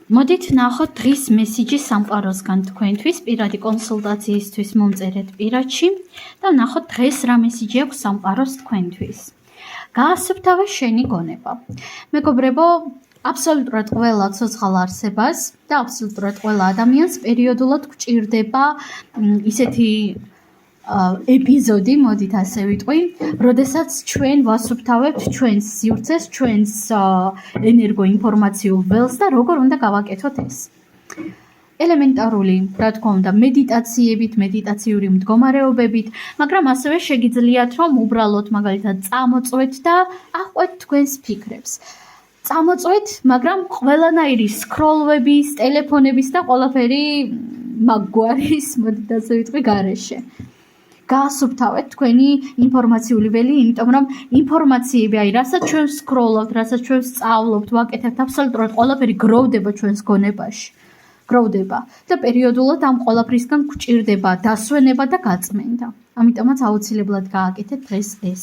მოდით ნახოთ დღის მესიჯი სამყაროსგან თქვენთვის, პირადი კონსულტაციისთვის მომწერეთ პირადში და ნახოთ დღეს რა მესიჯი აქვს სამყაროს თქვენთვის. გაასუფთავე შენი გონება. მეგობრებო, აბსოლუტურად ყველა ცოცხალ არსებას და აბსოლუტურად ყველა ადამიანს პერიოდულად გვჭირდება ისეთი ეპიზოდი, მოდით ასე ვიტყვი, როდესაც ჩვენ ვასუფთავებთ ჩვენს სივრცეს, ჩვენს ენერგოინფორმაციულ ველს და როგორ უნდა გავაკეთოთ ეს. ელემენტარული, რა თქმა უნდა, მედიტაციებით, მედიტაციური მდგომარეობებით, მაგრამ ასევე შეგიძლიათ, რომ უბრალოდ მაგალითად წამოწვეთ და აყვეთ თქვენს ფიქრებს. წამოწვეთ, მაგრამ ყველანაირი სკროლვების, ტელეფონების და ყველაფერი მაგვარის, მოდით ასე ვიტყვი, გარეშე. გაასუფთავეთ თქვენი ინფორმაციული ველი, იმიტომ რომ ინფორმაციები, რასაც ჩვენ სკროლობთ, რასაც ჩვენ სწავლობთ, ვაკეთებთ, აბსოლუტურად ყველაფერი გროვდება ჩვენს გონებაში. გროვდება და პერიოდულად ამ ყველაფრისგან გვჭირდება დასვენება და გაწმენდა. ამიტომაც აუცილებლად გააკეთეთ დღეს ეს.